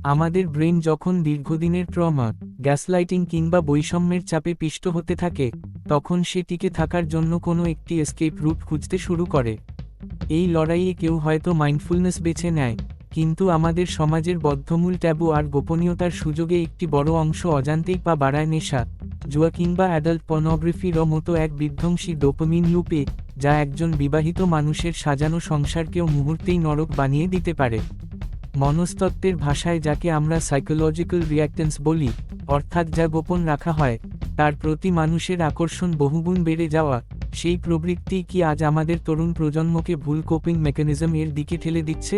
আমাদের ব্রেন যখন দীর্ঘদিনের ট্রমা, গ্যাসলাইটিং কিংবা বৈষম্যের চাপে পিষ্ট হতে থাকে, তখন সে টিকে থাকার জন্য কোনো একটি এসকেপ রুট খুঁজতে শুরু করে। এই লড়াইয়ে কেউ হয়তো মাইন্ডফুলনেস বেছে নেয়, কিন্তু আমাদের সমাজের বদ্ধমূল ট্যাবু আর গোপনীয়তার সুযোগে একটি বড় অংশ অজান্তেই পা বাড়ায় নেশা, জুয়া কিংবা অ্যাডাল্ট পর্নোগ্রাফির মতো এক বিধ্বংসী ডোপামিন লুপে, যা একজন বিবাহিত মানুষের সাজানো সংসারকেও মুহূর্তেই নরক বানিয়ে দিতে পারে। মনস্তত্ত্বের ভাষায় যাকে আমরা সাইকোলজিক্যাল রিঅ্যাক্টেন্স বলি, অর্থাৎ যা গোপন রাখা হয়, তার প্রতি মানুষের আকর্ষণ বহুগুণ বেড়ে যাওয়া, সেই প্রবৃত্তি কি আজ আমাদের তরুণ প্রজন্মকে ভুল কোপিং মেকানিজম এর দিকে ঠেলে দিচ্ছে?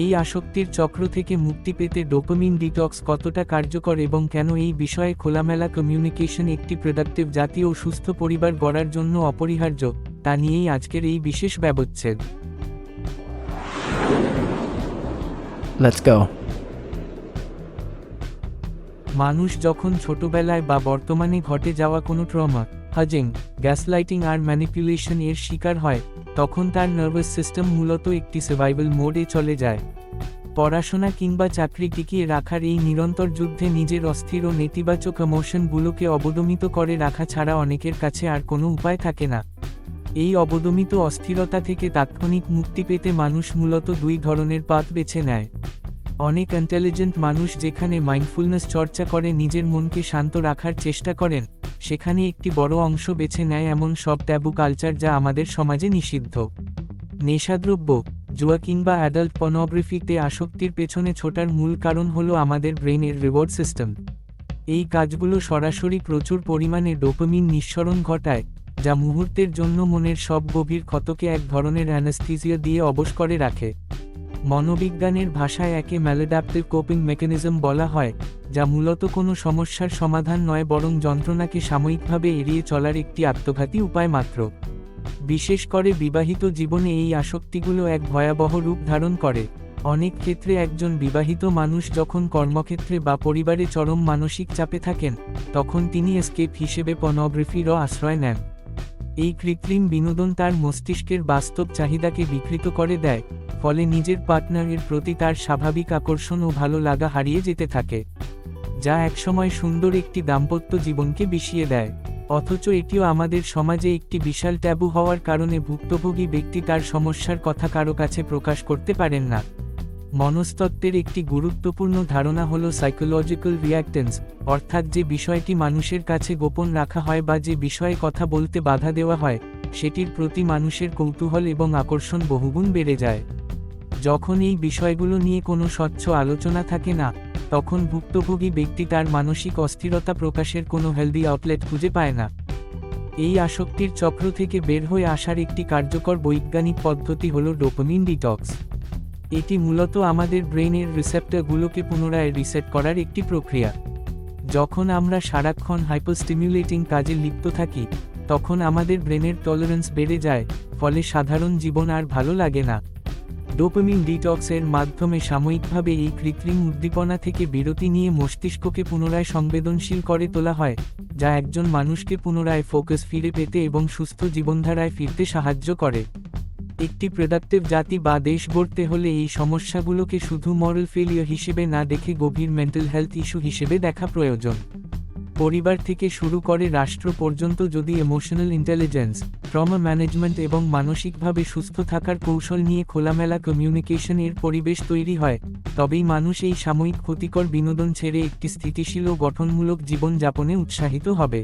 এই আসক্তির চক্র থেকে মুক্তি পেতে ডোপামিন ডিটক্স কতটা কার্যকর এবং কেন এই বিষয়ে খোলামেলা কমিউনিকেশন একটি প্রোডাক্টিভ জাতি ও সুস্থ পরিবার গড়ার জন্য অপরিহার্য, তা নিয়েই আজকের এই বিশেষ ব্যবচ্ছেদ। Let's go. মানুষ যখন ছোটবেলায় বা বর্তমানে ঘটে যাওয়া কোনো ট্রমা, হাজিং, গ্যাসলাইটিং আর ম্যানিপুলেশন এর শিকার হয়, তখন তার নার্ভাস সিস্টেম মূলত একটি সার্ভাইভাল মোডে চলে যায়। পড়াশোনা কিংবা চাকরি টিকিয়ে রাখার এই নিরন্তর যুদ্ধে নিজের অস্থির ও নেতিবাচক ইমোশনগুলোকে অবদমিত করে রাখা ছাড়া অনেকের কাছে আর কোনো উপায় থাকে না। এই অবদমিত অস্থিরতা থেকে তাৎক্ষণিক মুক্তি পেতে মানুষ মূলত দুই ধরনের পথ বেছে নেয়। অনেক ইন্টেলিজেন্ট মানুষ যেখানে মাইন্ডফুলনেস চর্চা করে নিজের মনকে শান্ত রাখার চেষ্টা করেন, সেখানে একটি বড় অংশ বেছে নেয় এমন সব ট্যাবু কালচার যা আমাদের সমাজে নিষিদ্ধ। নেশাদ্রব্য, জুয়া কিংবা অ্যাডাল্ট পর্নোগ্রাফিতে আসক্তির পেছনে ছোটার মূল কারণ হলো আমাদের ব্রেনের রিওয়ার্ড সিস্টেম। এই কাজগুলো সরাসরি প্রচুর পরিমাণে ডোপামিন নিঃসরণ ঘটায়, যা মুহূর্তের জন্য মনের সব গভীর ক্ষতকে এক ধরনের অ্যানাস্থেসিয়া দিয়ে অবশ করে রাখে। মনোবিজ্ঞানের ভাষায় একে ম্যালাডাপটিভ কোপিং মেকানিজম বলা হয়, যা মূলত কোনো সমস্যার সমাধান নয় বরং যন্ত্রণাকে সাময়িকভাবে এড়িয়ে চলার একটি আত্মঘাতী উপায় মাত্র। বিশেষ করে বিবাহিত জীবনে এই আসক্তিগুলো এক ভয়াবহ রূপ ধারণ করে। অনেক ক্ষেত্রে একজন বিবাহিত মানুষ যখন কর্মক্ষেত্রে বা পরিবারে চরম মানসিক চাপে থাকেন, তখন তিনি এসকেপ হিসেবে পর্নোগ্রাফিরও আশ্রয় নেন। এই কৃত্রিম বিনোদন তার মস্তিষ্কের বাস্তব চাহিদাকে বিকৃত করে দেয়, ফলে নিজের পার্টনারের প্রতি তার স্বাভাবিক আকর্ষণ ও ভালো লাগা হারিয়ে যেতে থাকে, যা একসময় সুন্দর একটি দাম্পত্য জীবনকে বিষিয়ে দেয়। অথচ এটিও আমাদের সমাজে একটি বিশাল ট্যাবু হওয়ার কারণে ভুক্তভোগী ব্যক্তি তার সমস্যার কথা কারো কাছে প্রকাশ করতে পারেন না। মনস্তত্ত্বের একটি গুরুত্বপূর্ণ ধারণা হল সাইকোলজিক্যাল রিঅ্যাক্টেন্স, অর্থাৎ যে বিষয়টি মানুষের কাছে গোপন রাখা হয় বা যে বিষয়ে কথা বলতে বাধা দেওয়া হয়, সেটির প্রতি মানুষের কৌতূহল এবং আকর্ষণ বহুগুণ বেড়ে যায়। যখন এই বিষয়গুলো নিয়ে কোনো স্বচ্ছ আলোচনা থাকে না, তখন ভুক্তভোগী ব্যক্তি তার মানসিক অস্থিরতা প্রকাশের কোনো হেলদি আউটলেট খুঁজে পায় না। এই আসক্তির চক্র থেকে বের হয়ে আসার একটি কার্যকর বৈজ্ঞানিক পদ্ধতি হল ডোপামিন ডিটক্স। এটি মূলত আমাদের ব্রেনের রিসেপ্টরগুলোকে পুনরায় রিসেট করার একটি প্রক্রিয়া। যখন আমরা সারাক্ষণ হাইপারস্টিমুলেটিং কাজে লিপ্ত থাকি, তখন আমাদের ব্রেনের টলারেন্স বেড়ে যায়, ফলে সাধারণ জীবন আর ভালো লাগে না। ডোপামিন ডিটক্সের মাধ্যমে সাময়িকভাবে এই কৃত্রিম উদ্দীপনা থেকে বিরতি নিয়ে মস্তিষ্ককে পুনরায় সংবেদনশীল করে তোলা হয়, যা একজন মানুষকে পুনরায় ফোকাস ফিরে পেতে এবং সুস্থ জীবনধারায় ফিরতে সাহায্য করে। একটি প্রোডাক্টিভ জাতি বা দেশ গড়তে হলে এই সমস্যাগুলোকে শুধু মরাল ফেলিয়ার হিসেবে না দেখে গভীর মেন্টাল হেলথ ইস্যু হিসেবে দেখা প্রয়োজন। পরিবার থেকে শুরু করে রাষ্ট্র পর্যন্ত যদি ইমোশনাল ইন্টেলিজেন্স, ট্রমা ম্যানেজমেন্ট এবং মানসিকভাবে সুস্থ থাকার কৌশল নিয়ে খোলামেলা কমিউনিকেশন এর পরিবেশ তৈরি হয়, তবেই মানুষ এই সাময়িক ক্ষতিকর বিনোদন ছেড়ে একটি স্থিতিশীল ও গঠনমূলক জীবন যাপনে উৎসাহিত হবে।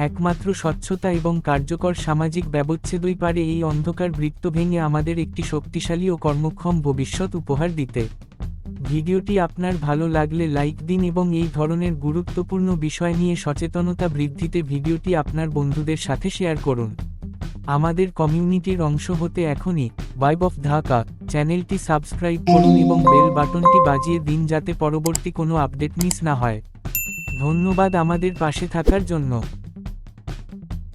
একমাত্র স্বচ্ছতা এবং কার্যকর সামাজিক ব্যবচ্ছেদই পারে এই অন্ধকার বৃত্ত ভেঙে আমাদের একটি শক্তিশালী ও কর্মক্ষম ভবিষ্যৎ উপহার দিতে। ভিডিওটি আপনার ভালো লাগলে লাইক দিন এবং এই ধরনের গুরুত্বপূর্ণ বিষয় নিয়ে সচেতনতা বৃদ্ধিতে ভিডিওটি আপনার বন্ধুদের সাথে শেয়ার করুন। আমাদের কমিউনিটির অংশ হতে এখনই ভাইব অফ ঢাকা চ্যানেলটি সাবস্ক্রাইব করুন এবং বেল বাটনটি বাজিয়ে দিন যাতে পরবর্তী কোনো আপডেট মিস না হয়। ধন্যবাদ আমাদের পাশে থাকার জন্য।